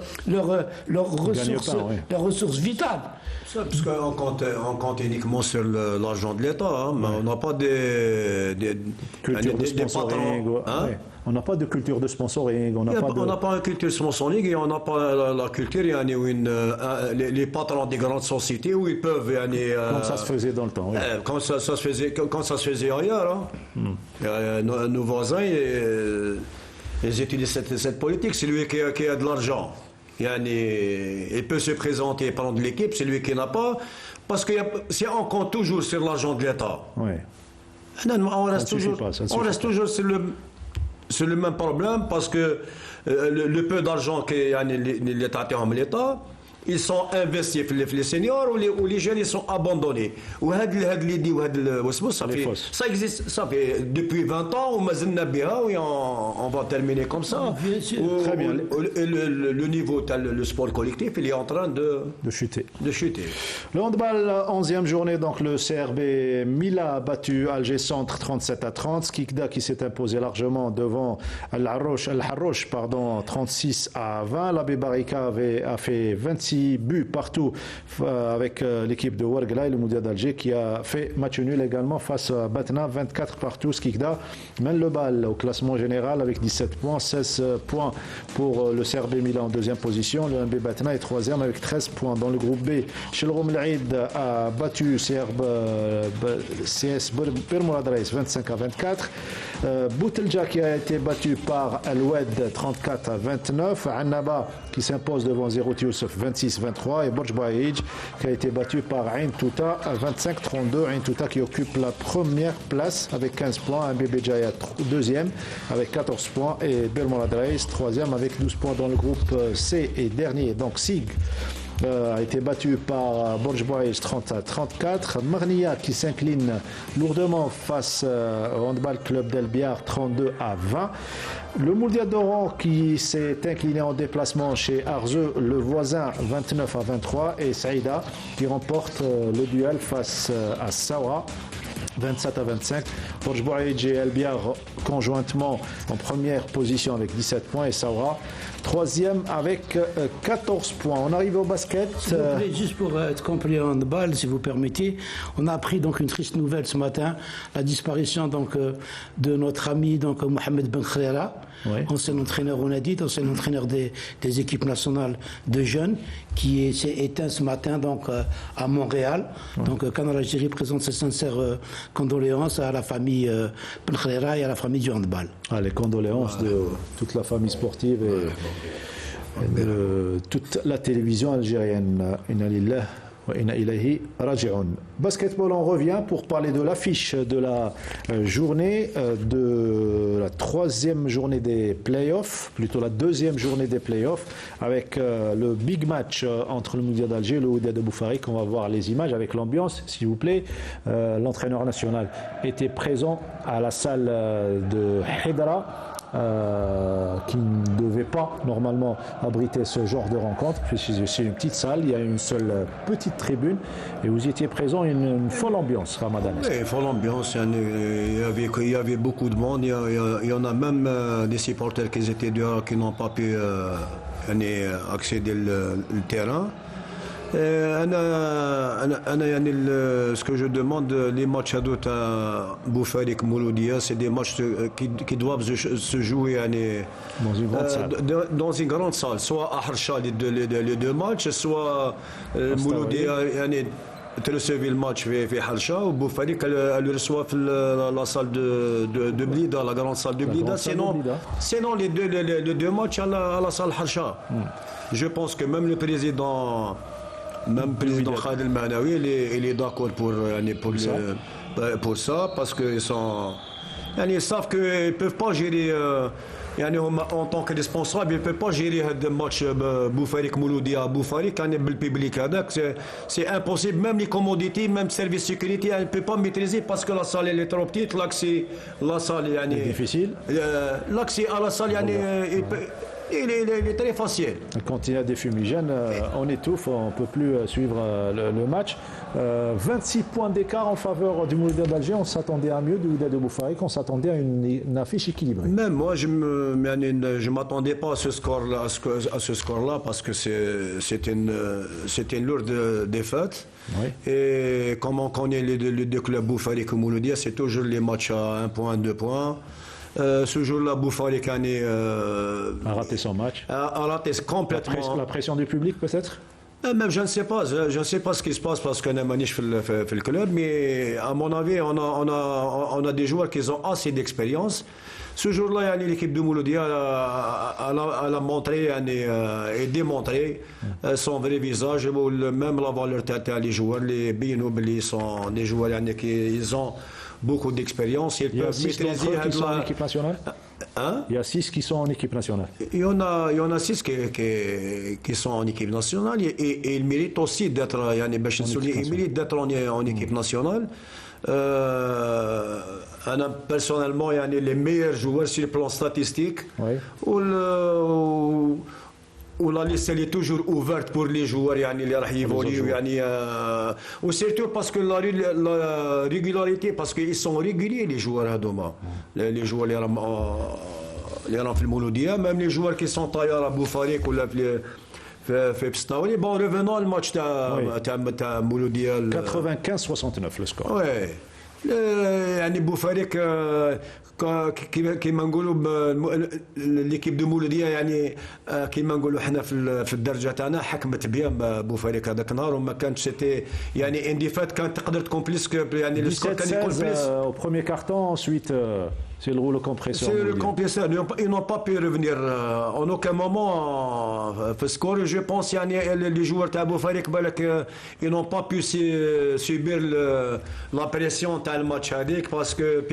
ressource vitale. Parce qu'on compte uniquement sur l'argent de l'État. Hein, mais on n'a pas culture de sponsoring. On n'a pas de culture de sponsoring. On n'a pas une culture de sponsoring et on n'a pas la culture. Les patrons des grandes sociétés où ils peuvent. Comme ça se faisait dans le temps. Oui. Quand ça se faisait ailleurs. Hein. Nos voisins, ils utilisent cette politique. C'est lui qui a de l'argent. Il peut se présenter et prendre l'équipe, c'est lui qui n'a pas. Parce que si on compte toujours sur l'argent de l'État, on reste toujours sur le même problème parce que le peu d'argent que l'État a en l'État, ils sont investis les seniors ou les jeunes ils sont abandonnés. Ça existe, ça fait depuis 20 ans on va terminer comme ça. Très bien. Le niveau, le sport collectif, il est en train de chuter. Le handball, 11e journée, donc le CRB Mila a battu Alger Centre 37-30. Skikda qui s'est imposé largement devant Al-Harrouch 36-20. L'Abbé Barika a fait 26 buts partout avec l'équipe de Ouargla et le Moudia d'Alger qui a fait match nul également face à Batna, 24 partout. Skikda mène le bal au classement général avec 17 points, 16 points pour le CRB Milan en deuxième position. Le MB Batna est troisième avec 13 points. Dans le groupe B, Shelroum Laïd a battu CS Birmourad Reis 25-24. Boutelja qui a été battu par Al-Wed 34-29. Annaba qui s'impose devant Zerut Youssef 26-23 et Borj Baïdj qui a été battu par Ain Touta 25-32. Ain Touta qui occupe la première place avec 15 points. MB Jaya deuxième avec 14 points et Birmourad Reis troisième avec 12 points dans le groupe C et dernier. Donc SIG a été battu par Borj Baïdj 30-34. Marnia qui s'incline lourdement face au Handball Club d'El Biar 32-20. Le Moudia d'Oran qui s'est incliné en déplacement chez Arzeu, le voisin 29-23. Et Saïda qui remporte le duel face à Sawa 27-25. Borj Baïdj et El Biar conjointement en première position avec 17 points et Sawa troisième avec 14 points. On arrive au basket. S'il vous plaît, juste pour être complet en handball, si vous permettez, on a appris donc une triste nouvelle ce matin, la disparition donc de notre ami donc Mohamed Ben Khrera, ancien entraîneur Onadit, ancien entraîneur des équipes nationales de jeunes, qui s'est éteint ce matin donc à Montréal. Donc Canal Algérie présente ses sincères condoléances à la famille Ben Khrera et à la famille du handball. Les condoléances de toute la famille sportive et de toute la télévision algérienne. Inna lillah wa inna ilayhi raji'un. Basketball, on revient pour parler de l'affiche de la journée, de la troisième journée des playoffs, plutôt la deuxième journée des playoffs, avec le big match entre le Moudia d'Alger et le Wydad de Boufarik. On va voir les images avec l'ambiance, s'il vous plaît. L'entraîneur national était présent à la salle de Hedara. Qui ne devait pas normalement abriter ce genre de rencontre. C'est une petite salle, il y a une seule petite tribune et vous y étiez présent, une folle ambiance, Ramadan. Oui, folle ambiance, il y avait beaucoup de monde, il y en a même des supporters qui étaient dehors qui n'ont pas pu accéder le terrain. Ce que je demande, les matchs à Boufarik, Mouloudia, c'est des matchs qui doivent se jouer dans une grande salle. Soit à Harsha, les deux matchs, soit Mouloudia, tu recevais le match في حرشة وبوفاريك elle reçoit la salle de Blida, la grande salle de Blida. Sinon les deux matchs à la salle Harsha. Je pense que même le président Khalid El Manaoui, il est d'accord pour ça, parce qu'ils savent qu'ils ne peuvent pas gérer يعني هما اون طونك ريسبونسابل يبي با جيري هذا الماتش بوفاريك مولوديه بوفاريك يعني بالبيبليك هذاك سي امبوسيبل ميم لي كوموديتي ميم سيرفيس سيكوريتي يعني بي با ميتريزي باسكو لا سال اللي ترو بتيت لاكسي لا سال يعني ديفيسيل لاكسي à la salle يعني il est très facile. Quand il y a des fumigènes, on étouffe, on ne peut plus suivre le match. 26 points d'écart en faveur du Mouloudia d'Alger. On s'attendait à mieux du Wydad de Boufarik. On s'attendait à une affiche équilibrée. Même moi, je ne m'attendais pas à ce score-là, parce que c'était une lourde défaite. Oui. Et comme on connaît les deux clubs Boufarik et Mouloudia, c'est toujours les matchs à 1 point, 2 points. Ce jour-là, Boufarik a raté son match. A raté complètement. La pression du public, peut-être? Même je ne sais pas ce qui se passe parce qu'on a maniche fait le club, mais à mon avis, on a des joueurs qui ont assez d'expérience. Ce jour-là, l'équipe de Mouloudia a montré et démontré son vrai visage, même la valeur tête les joueurs, les Binoubli sont des joueurs qui ils ont beaucoup d'expérience. Ils peuvent maîtriser qui sont en équipe nationale. Hein? Il y a 6 qui sont en équipe nationale. Il y en a 6 qui sont en équipe nationale et ils méritent aussi d'être en équipe nationale. Personnellement, les meilleurs joueurs sur le plan statistique. Oui. Où la liste elle est toujours ouverte pour les joueurs اللي راح يفوليو يعني وسيرتو باسكو la régularité parce qu'ils sont réguliers les joueurs هذوما les joueurs اللي راهم في المولوديه même les joueurs qui sont طاير à بوفاريك ولا في بسطاولي bon revenons au match تاع مولوديه 95-69 le score. Ouais. يعني بوفاريك كيما نقولوا ليكيب دو مولوديه يعني كيما نقولوا احنا في الدرجه تاعنا حكمت بها بوفاريك هذاك النهار وما كانتش سيتي يعني انديفات كانت تقدر تكون بليس يعني السكور كان يكون بليس au premier carton ensuite c'est le rouleau compresseur. C'est le compresseur. Ils n'ont pas pu revenir en aucun moment في السكور. Je pense يعني les joueurs تاع بوفاريك بالك ils n'ont pas pu subir la pression تاع الماتش هذيك parce que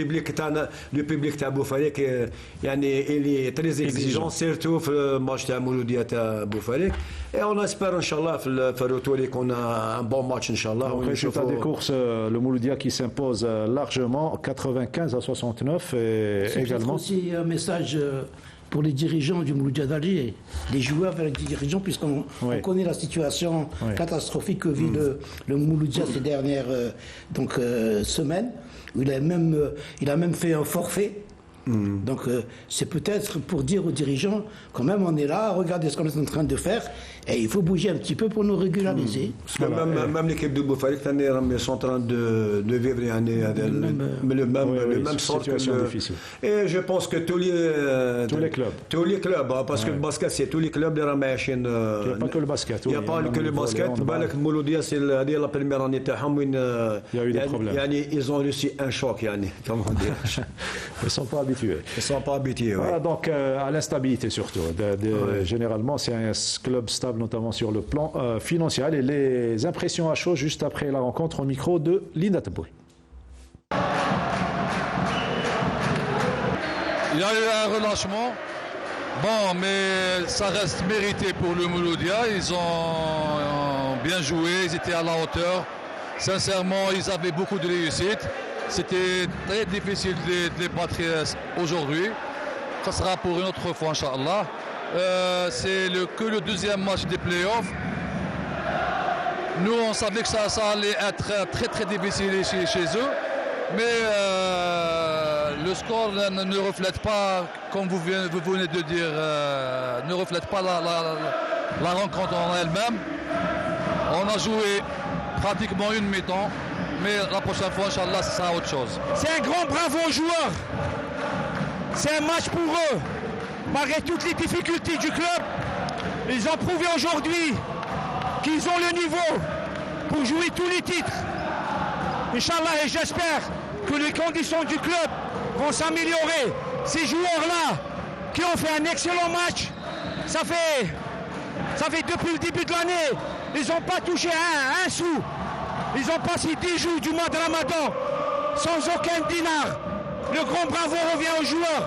le public تاع بوفاريك يعني il est très exigeant surtout في الماتش تاع مولوديه تاع بوفاريك et on espère ان شاء الله في الرetour يكون un bon match ان شاء الله. Résultat des courses, le Mouloudia qui s'impose largement 95-69 et également aussi un message pour les dirigeants du Mouloudia d'Alger, les joueurs vers les dirigeants, puisqu'on connaît la situation catastrophique que vit le Mouloudia ces dernières semaines, où il a même fait un forfait. Donc c'est peut-être pour dire aux dirigeants, quand même on est là, regardez ce qu'on est en train de faire, et il faut bouger un petit peu pour nous régulariser. Même l'équipe de Boufarik ils sont en train de vivre le même situation difficile. Et je pense que tous les clubs, parce que le basket c'est tous les clubs les ramachines. Il n'y a pas que le basket. Il n'y a pas que le basket. بالك Mouloudia c'est la première année تاعهم وين il y a eu des problèmes. يعني ils ont reçu un choc يعني comment dire. Ils sont pas habitués. Ils sont pas habitués. Voilà, donc à l'instabilité surtout. Généralement c'est un club stable notamment sur le plan financier. Et les impressions à chaud juste après la rencontre au micro de Linda Taboui. Il y a eu un relâchement. Bon, mais ça reste mérité pour le Mouloudia. Ils ont bien joué, ils étaient à la hauteur. Sincèrement, ils avaient beaucoup de réussite. C'était très difficile de les battre aujourd'hui. Ça sera pour une autre fois, Inch'Allah. C'est que le deuxième match des playoffs. Nous, on savait que ça allait être très très difficile chez eux. Mais le score ne reflète pas, comme vous venez de dire, ne reflète pas la rencontre en elle-même. On a joué pratiquement une mi-temps, mais la prochaine fois, Inch'Allah, ce sera autre chose. C'est un grand bravo aux joueurs. C'est un match pour eux. Malgré toutes les difficultés du club, ils ont prouvé aujourd'hui qu'ils ont le niveau pour jouer tous les titres. Inch'Allah, et j'espère que les conditions du club vont s'améliorer. Ces joueurs-là qui ont fait un excellent match, ça fait depuis le début de l'année, ils n'ont pas touché un sou. Ils ont passé 10 jours du mois de Ramadan sans aucun dinar. Le grand bravo revient aux joueurs.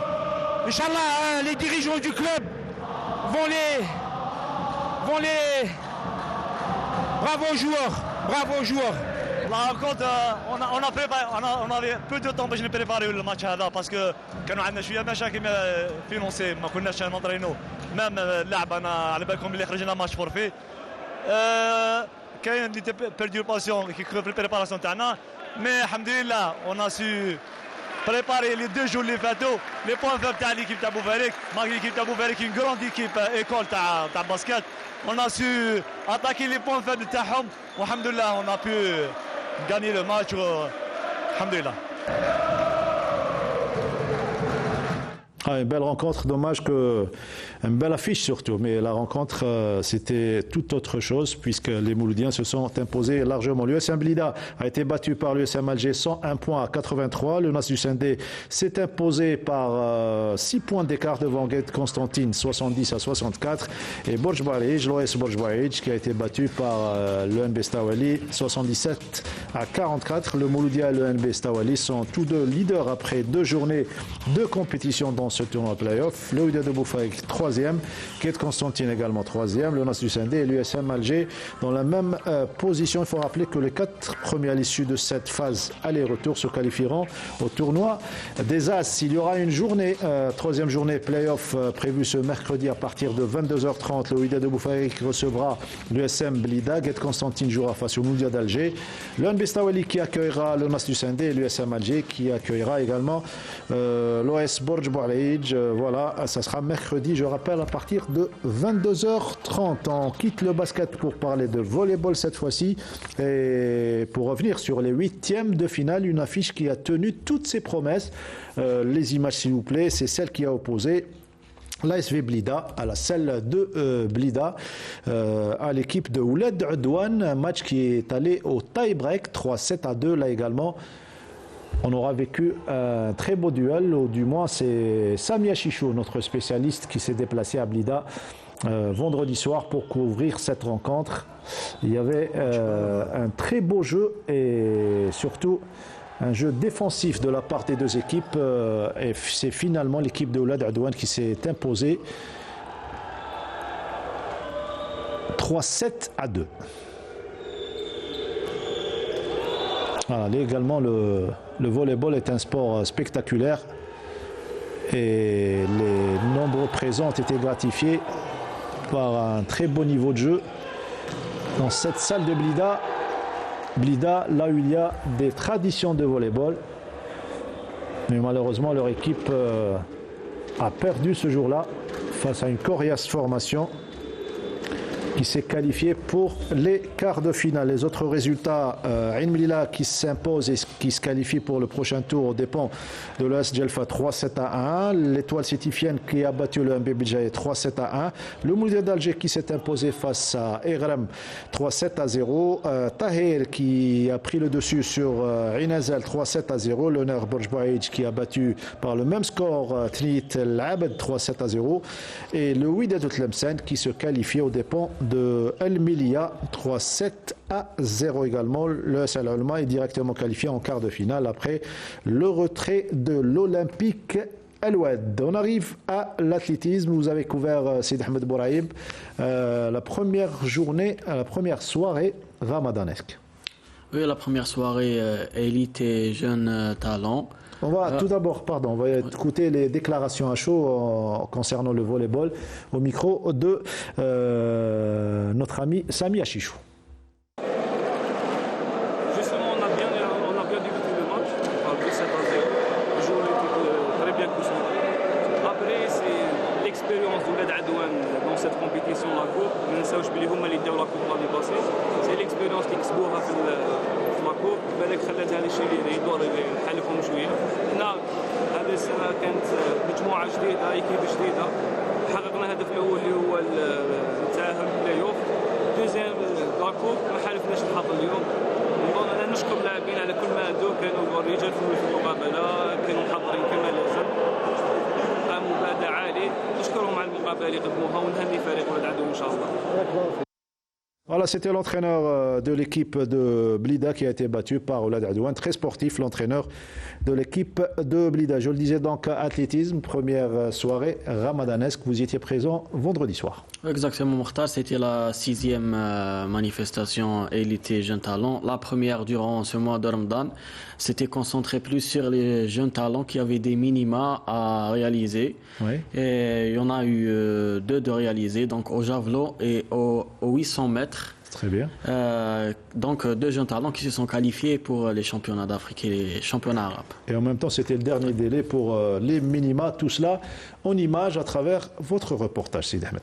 Inch'Allah, les dirigeants du club vont les... Bravo aux joueurs. La rencontre, on avait peu de temps باش نبريباريو الماتش هذا باسكو كانوا عندنا شويه مشاكل فينونسي ما كناش نونطرينو ميم اللاعب انا على بالكم اللي خرجنا ماتش فورفي كاين دي بيرديوباسيون كي في البريباراسيون تاعنا مي الحمد لله اون ا سو préparer les 2 jours اللي فاتوا les points faibles تاع l'équipe تاع بوفاريك ماغي l'équipe تاع بوفاريك une grande équipe école تاع basket on a su attaquer les points faibles تاعهم والحمد لله on a pu gagner le match الحمد لله. Une belle rencontre, dommage que une belle affiche surtout, mais la rencontre c'était tout autre chose puisque les Mouloudiens se sont imposés largement. L'USM Blida a été battu par l'USM Alger 101 points à 83. Le Nas du Sindé s'est imposé par 6 points d'écart devant Guet Constantine 70 à 64 et Borj Baïj, l'OS Borj Baïj qui a été battu par l'ENB Stawali 77 à 44. Le Mouloudia et l'ENB Stawali sont tous deux leaders après 2 journées de compétition dans ce tournoi play-off. Le Wydad de Boufaïk 3e, Guet Constantine également 3e, le Nas du Sindé et l'USM Alger dans la même position. Il faut rappeler que les 4 premiers à l'issue de cette phase aller-retour se qualifieront au tournoi des As. Il y aura une journée, 3e journée play-off prévue ce mercredi à partir de 22h30. Le Wydad de Boufaïk recevra l'USM Blida, Guet Constantine jouera face au Mouloudia d'Alger, le NB Stawali qui accueillera le Nas du Sindé et l'USM Alger qui accueillera également l'OS Borj Baïj. Voilà, ça sera mercredi, je rappelle, à partir de 22h30. On quitte le basket pour parler de volleyball cette fois-ci et pour revenir sur les 8e de finale, une affiche qui a tenu toutes ses promesses. Les images s'il vous plaît, c'est celle qui a opposé l'ASV Blida à la celle de Blida à l'équipe de Ouled Udouane, un match qui est allé au tie-break 3-7 à 2 là également. On aura vécu un très beau duel, ou du moins c'est Samia Chichou, notre spécialiste, qui s'est déplacé à Blida vendredi soir pour couvrir cette rencontre. Il y avait un très beau jeu et surtout un jeu défensif de la part des 2 équipes et c'est finalement l'équipe de Ouled Udouane qui s'est imposée 3-7 à 2. Voilà, également le volleyball est un sport spectaculaire et les nombreux présents ont été gratifiés par un très beau niveau de jeu dans cette salle de Blida, là où il y a des traditions de volleyball. Mais malheureusement, leur équipe a perdu ce jour-là face à une coriace formation qui s'est qualifié pour les quarts de finale. Les autres résultats, Ain Mlila qui s'impose et qui se qualifie pour le prochain tour aux dépens de l'AS Djelfa 3-7 à 1. L'Étoile Sétifienne qui a battu le MB Bidjaï 3-7 à 1. Le Mouloudia d'Alger qui s'est imposé face à Egrem 3-7 à 0. Tahir qui a pris le dessus sur Inazel 3-7 à 0. Le Ner Borj Baïj qui a battu par le même score Tnit El-Abed 3-7 à 0. Et le Wydad de Tlemcen qui se qualifie aux dépens de El Milia 3-7 à 0 également. Le SL Ulma est directement qualifié en quart de finale après le retrait de l'Olympique Al-Oued. On arrive à l'athlétisme. Vous avez couvert Sid Ahmed Bouraïb la première journée, la première soirée ramadanesque. Oui, la première soirée élite et jeunes talents. On va tout d'abord, on va écouter les déclarations à chaud concernant le volleyball au micro de notre ami Samia Chichou. Justement, on a bien débuté le match, par le 7 à 0. Le jour était très bien concentré. Après, c'est l'expérience de Ouled Udouane dans cette compétition, la coupe. ما ننساوش بلي هما اللي داو لا كوب l'année passée. C'est l'expérience اللي كسبوها في الماكوب، بالك خلات هذا الشيء اللي يدور يحلفهم شويه. هنا هذه السنه كانت مجموعه جديده، ايكيب جديده. حققنا الهدف الاول اللي هو التاهل بلاي اوف. دوزيام لاكوب ما حالفناش الحظ اليوم. نظن انا نشكر اللاعبين على كل ما ادوا، كانوا الرجال في المقابله كانوا محضرين كما لازم، قاموا باداء عالي. نشكرهم على المقابله اللي قدموها ونهني فريق ولد عدو ان شاء الله. Voilà, c'était l'entraîneur de l'équipe de Blida qui a été battu par Oulad Adouane. Très sportif, l'entraîneur de l'équipe de Blida. Je le disais donc, athlétisme, première soirée ramadanesque. Vous y étiez présent vendredi soir. Exactement, Mokhtar. C'était la 6e manifestation Élite Jeunes Talents. La première durant ce mois de Ramadan. S'était concentré plus sur les jeunes talents qui avaient des minima à réaliser. Oui. Et il y en a eu 2 de réaliser, donc au javelot et au 800 mètres. Très bien. Donc 2 jeunes talents qui se sont qualifiés pour les championnats d'Afrique et les championnats arabes. Et en même temps, c'était le dernier délai pour les minima. Tout cela en images à travers votre reportage, Sidi Ahmed.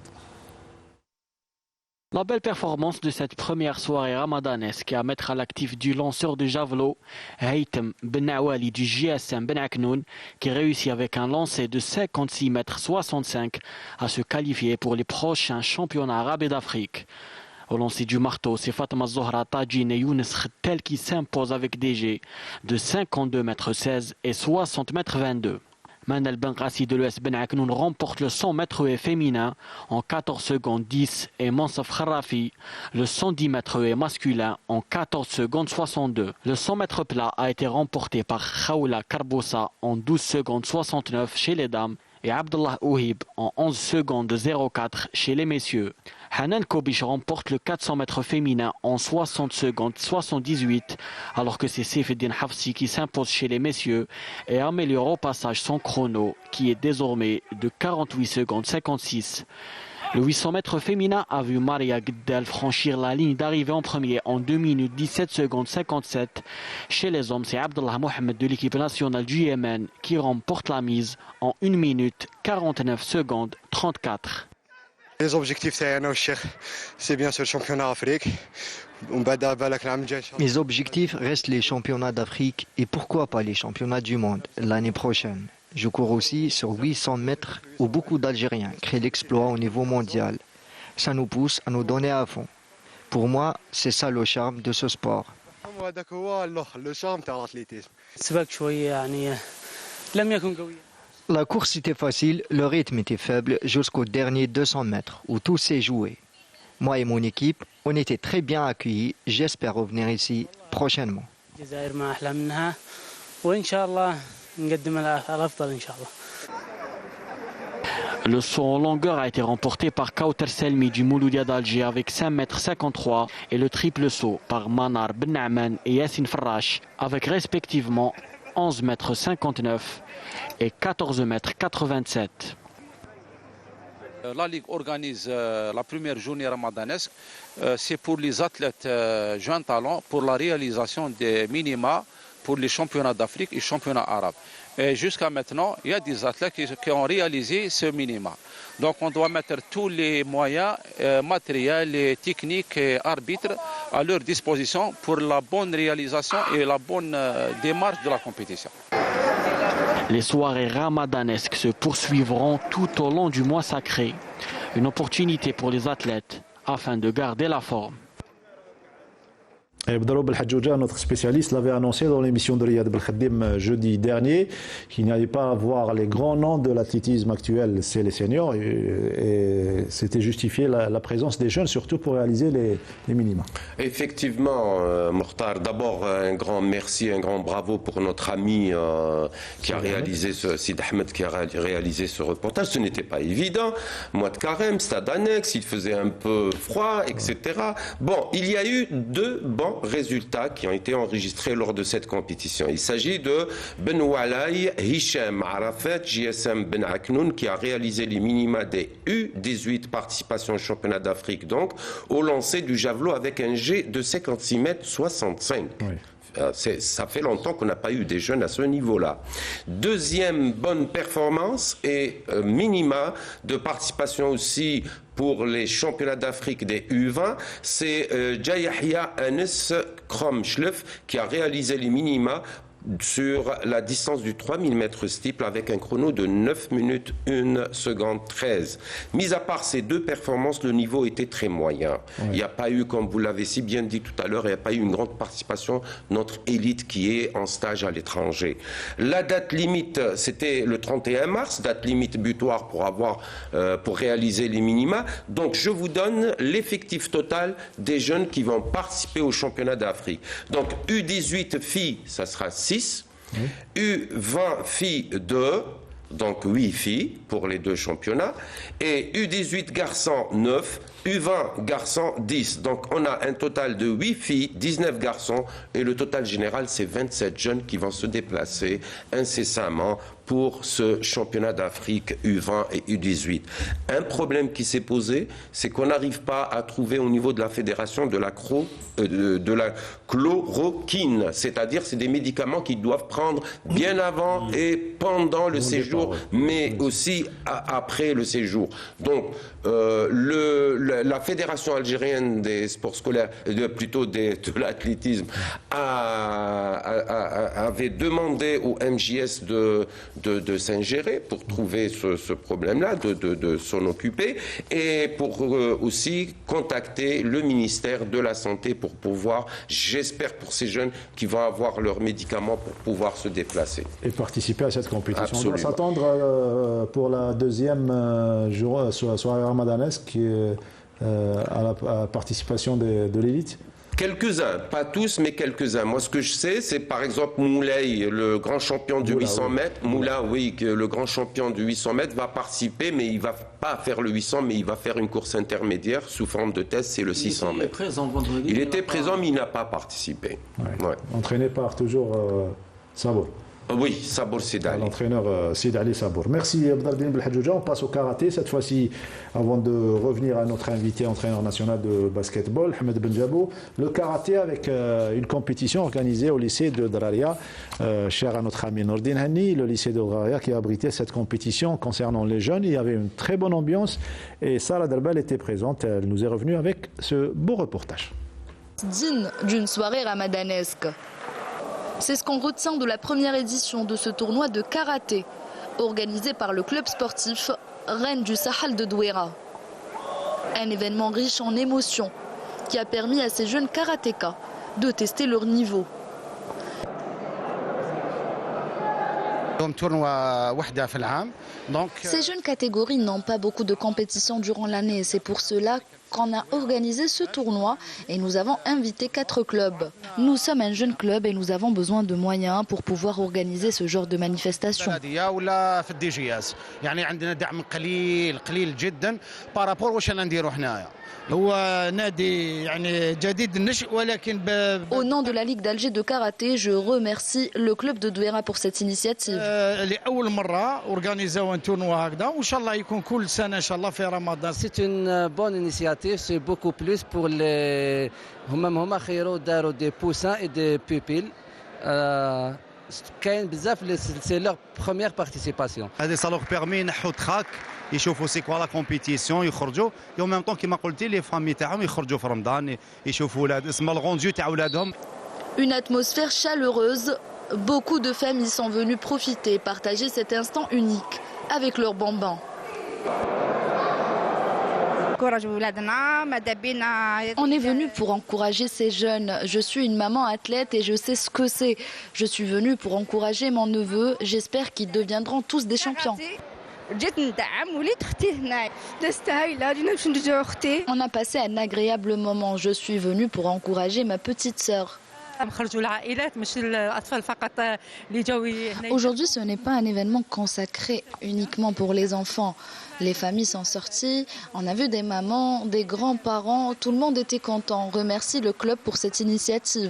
La belle performance de cette première soirée ramadanesque à mettre à l'actif du lanceur de javelot, Haytham Ben Awali du JSM Ben Aknoun, qui réussit avec un lancer de 56 mètres 65 à se qualifier pour les prochains championnats arabes et d'Afrique. Au lancer du marteau, c'est Fatma Zohra Tajin et Younes Khtel qui s'imposent avec des jets de 52 mètres 16 et 60 mètres 22. Manel Benghassi de l'US Ben Aknoun remporte le 100 mètres haies féminin en 14 secondes 10 et Mansaf Kharafi le 110 mètres haies masculin en 14 secondes 62. Le 100 mètres plat a été remporté par Khaoula Karboussa en 12 secondes 69 chez les dames et Abdullah Ouhib en 11 secondes 04 chez les messieurs. Hanan Kobish remporte le 400 mètres féminin en 60 secondes 78, alors que c'est Seyfeddin Hafsi qui s'impose chez les messieurs et améliore au passage son chrono, qui est désormais de 48 secondes 56. Le 800 mètres féminin a vu Maria Guddel franchir la ligne d'arrivée en premier en 2 minutes 17 secondes 57. Chez les hommes, c'est Abdullah Mohamed de l'équipe nationale du Yémen qui remporte la mise en 1 minute 49 secondes 34. Les objectifs, c'est bien sûr le championnat d'Afrique. Mes objectifs restent les championnats d'Afrique et pourquoi pas les championnats du monde l'année prochaine. Je cours aussi sur 800 mètres où beaucoup d'Algériens créent l'exploit au niveau mondial. Ça nous pousse à nous donner à fond. Pour moi, c'est ça le charme de ce sport. Le charme de l'athlétisme. La course était facile, le rythme était faible jusqu'au dernier 200 mètres où tout s'est joué. Moi et mon équipe, on était très bien accueillis. J'espère revenir ici prochainement. Le saut en longueur a été remporté par Kauter Selmi du Mouloudia d'Alger avec 5,53 m et le triple saut par Manar Ben Aman et Yassine Farrache avec respectivement 11,59 m et 14,87 m. La Ligue organise la première journée ramadanesque. C'est pour les athlètes jeunes talents pour la réalisation des minima pour les championnats d'Afrique et championnats arabes. Et jusqu'à maintenant, il y a des athlètes qui ont réalisé ce minima. Donc on doit mettre tous les moyens matériels, et techniques et arbitres à leur disposition pour la bonne réalisation et la bonne démarche de la compétition. Les soirées ramadanesques se poursuivront tout au long du mois sacré. Une opportunité pour les athlètes afin de garder la forme. Abdelrahman Belhadjouja, notre spécialiste, l'avait annoncé dans l'émission de Riyad Belkhadim jeudi dernier qu'il n'y allait pas avoir les grands noms de l'athlétisme actuel, c'est les seniors, et c'était justifié la présence des jeunes, surtout pour réaliser les minima. Effectivement, Mokhtar, d'abord un grand merci, un grand bravo pour notre ami qui a réalisé Sid Ahmed, qui a réalisé ce reportage. Ce n'était pas évident. Mois de carême, stade annexe, il faisait un peu froid, etc. Bon, il y a eu 2 bons résultats qui ont été enregistrés lors de cette compétition. Il s'agit de Ben Walay Hicham Arafat, JSM Ben Aknoun, qui a réalisé les minima des U18 participations au championnat d'Afrique, donc au lancer du javelot avec un jet de 56 mètres 65. Oui. Ça fait longtemps qu'on n'a pas eu des jeunes à ce niveau-là. Deuxième bonne performance et minima de participation aussi pour les championnats d'Afrique des U20, c'est Jayahia Anes Kromschlef qui a réalisé les minima sur la distance du 3000 mètres steeple avec un chrono de 9 minutes 1 seconde 13. Mis à part ces deux performances, le niveau était très moyen. Il n'y a pas eu, comme vous l'avez si bien dit tout à l'heure, il n'y a pas eu une grande participation de notre élite qui est en stage à l'étranger. La date limite, c'était le 31 mars, date limite butoir pour réaliser les minima. Donc je vous donne l'effectif total des jeunes qui vont participer au championnat d'Afrique. Donc U18 filles, ça sera 6. U20 filles 2. Donc 8 filles pour les deux championnats. Et U18 garçons 9. U20 garçons 10. Donc on a un total de 8 filles, 19 garçons. Et le total général, c'est 27 jeunes qui vont se déplacer incessamment pour ce championnat d'Afrique U20 et U18. Un problème qui s'est posé, c'est qu'on n'arrive pas à trouver au niveau de la fédération de la chloroquine, c'est-à-dire c'est des médicaments qu'ils doivent prendre bien avant et pendant le séjour, mais aussi après le séjour. Donc la fédération algérienne des sports scolaires, plutôt de l'athlétisme, avait demandé au MJS de s'ingérer pour trouver ce problème-là, de s'en occuper, et pour aussi contacter le ministère de la Santé pour pouvoir, j'espère pour ces jeunes qui vont avoir leurs médicaments pour pouvoir se déplacer. Et participer à cette compétition. Absolument. On doit s'attendre pour la deuxième soirée ramadanesque qui est à la participation de l'élite. Quelques-uns, pas tous, mais quelques-uns. Moi, ce que je sais, c'est par exemple Moulay, le grand champion du 800 mètres. Moula, oui, le grand champion du 800 mètres va participer, mais il ne va pas faire le 800, mais il va faire une course intermédiaire sous forme de test, c'est le 600 mètres. Il était présent, mais il n'a pas participé. Ouais. Entraîné par toujours Sabour. Oui, Sabour Sidali. L'entraîneur Sidali Sabour. Merci Abdaldine Belhadjouja. On passe au karaté. Cette fois-ci, avant de revenir à notre invité entraîneur national de basketball, Ahmed Benjabou. Le karaté avec une compétition organisée au lycée de Draria, cher à notre ami Nordin Hani, le lycée de Draria qui a abrité cette compétition concernant les jeunes. Il y avait une très bonne ambiance et Sarah Dalbel était présente. Elle nous est revenue avec ce beau reportage. Digne d'une soirée ramadanesque. C'est ce qu'on retient de la première édition de ce tournoi de karaté, organisé par le club sportif Reine du Sahel de Douéra. Un événement riche en émotions qui a permis à ces jeunes karatékas de tester leur niveau. Ces jeunes catégories n'ont pas beaucoup de compétitions durant l'année. C'est pour cela qu'on a organisé ce tournoi et nous avons invité 4 clubs. Nous sommes un jeune club et nous avons besoin de moyens pour pouvoir organiser ce genre de manifestation. Au nom de la Ligue d'Alger de karaté, je remercie le club de Douéra pour cette initiative. C'est une bonne initiative, c'est beaucoup plus pour les des poussins et des pupilles. C'est leur première participation. Ça leur permet يشوفوا سي كوا لا كومبيتيسيون يخرجوا يوم ميم طون كيما قلتي لي فامي تاعهم يخرجوا في رمضان يشوفوا ولاد اسم الغونجو تاع ولادهم. Une atmosphère chaleureuse, beaucoup de familles sont venues profiter, partager cet instant unique avec leurs bambins. On est venu pour encourager ces jeunes. Je suis une maman athlète et je sais ce que c'est. Je suis venue pour encourager mon neveu. J'espère qu'ils deviendront tous des champions. On a passé un agréable moment. Je suis venue pour encourager ma petite sœur. Aujourd'hui, ce n'est pas un événement consacré uniquement pour les enfants. Les familles sont sorties, on a vu des mamans, des grands-parents, tout le monde était content. On remercie le club pour cette initiative.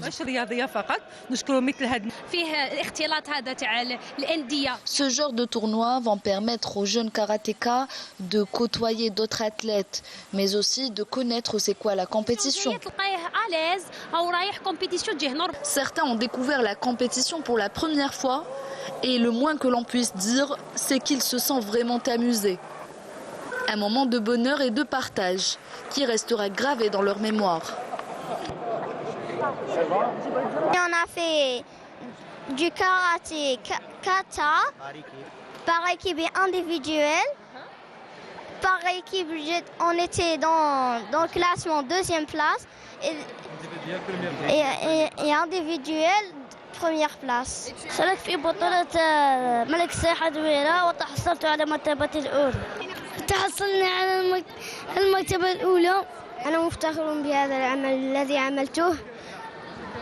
Ce genre de tournois vont permettre aux jeunes karatékas de côtoyer d'autres athlètes, mais aussi de connaître c'est quoi la compétition. Certains ont découvert la compétition pour la première fois et le moins que l'on puisse dire, c'est qu'ils se sont vraiment amusés. Un moment de bonheur et de partage qui restera gravé dans leur mémoire. On a fait du karaté kata par équipe et individuelle. Par équipe, on était dans le classement deuxième place et individuel première place. شاركت في بطولة ملك ساحة دويرة وتحصلت على المرتبة الأولى. تحصلنا على المرتبة الأولى. أنا مفتخر بهذا العمل الذي عملته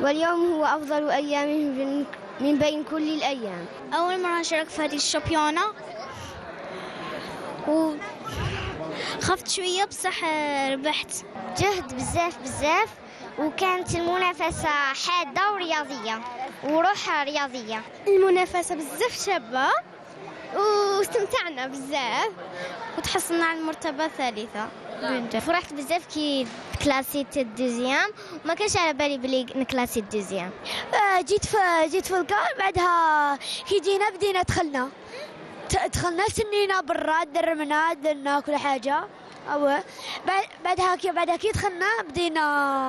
واليوم هو أفضل أيامي من بين كل الأيام. أول مرة أشارك في هذه الشامبيونة وخفت شوية بصح ربحت. جهد بزاف وكانت المنافسة حادة ورياضية وروح رياضية. المنافسة بزاف شابة واستمتعنا بزاف وتحصلنا على المرتبة الثالثة. فرحت بزاف كي كلاسيت الدوزيام وما كانش على بالي بلي نكلاسي الدوزيام. جيت في الكار بعدها كي جينا بدينا دخلنا سنينا برا درمنا درنا كل حاجة. بعدها كي دخلنا بدينا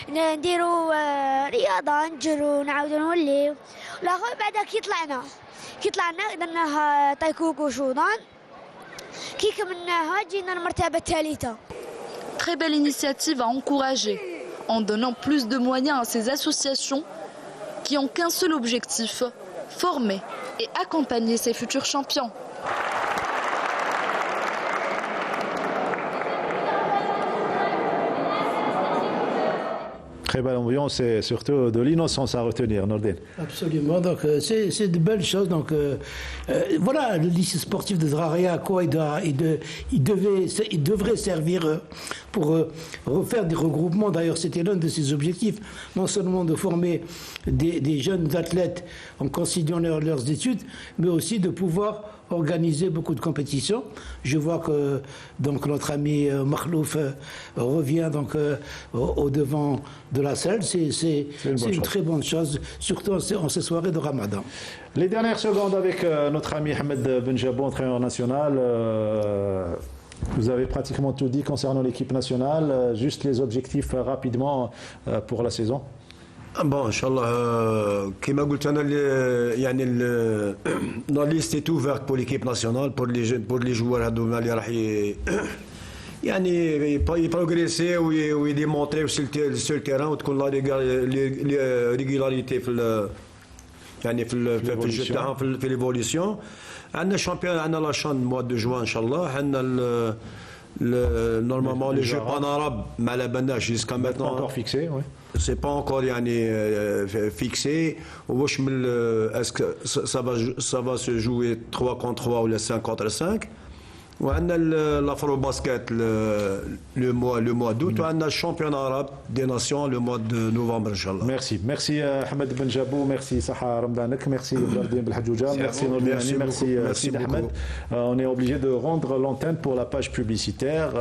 نديروا رياضة نجروا نعاودوا نوليو. بعدها كي طلعنا درناها تايكوكو شوطان كي كملناها جينا المرتبة الثالثة. Très belle initiative à encourager en donnant plus de moyens à ces associations qui ont qu'un seul objectif, former et accompagner ces futurs champions. Très belle ambiance et surtout de l'innocence à retenir, Nordin. Absolument, donc c'est de belles choses. Donc voilà, le lycée sportif de Draria, à quoi il devrait servir pour refaire des regroupements. D'ailleurs, c'était l'un de ses objectifs, non seulement de former des jeunes athlètes en conciliant leurs études, mais aussi de pouvoir organiser beaucoup de compétitions. Je vois que donc notre ami Makhlouf revient donc au devant de la salle. C'est une très bonne chose, surtout en ces soirées de Ramadan. Les dernières secondes avec notre ami Ahmed Benjabou, entraîneur national. Vous avez pratiquement tout dit concernant l'équipe nationale. Juste les objectifs rapidement pour la saison. Bon, Inch'Allah, comme je l'ai dit, la liste est ouverte pour l'équipe nationale, pour les joueurs qui vont progresser ou démontrer sur le terrain ou qu'on a les régularités dans le jeu de terrain, dans l'évolution. On a champion, on a la chance du mois de juin, Inch'Allah. Normalement, les Jeux pan-arabes, Malabana, jusqu'à maintenant. Pas encore fixé, oui. C'est pas encore fixé. Est-ce que ça va se jouer 3 contre 3 ou 5 contre 5? On a l'Afro-Basket le mois d'août. On a le championnat arabe des nations le mois de novembre, Inch'Allah. Merci Ahmed Benjabou, merci Saha Ramdanek, merci Nordin Belhadjouja, merci Nordin, merci Sid Ahmed. On est obligé de rendre l'antenne pour la page publicitaire.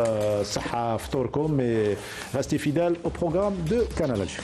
Saha Ftorkom, mais restez fidèles au programme de Canal Algérie.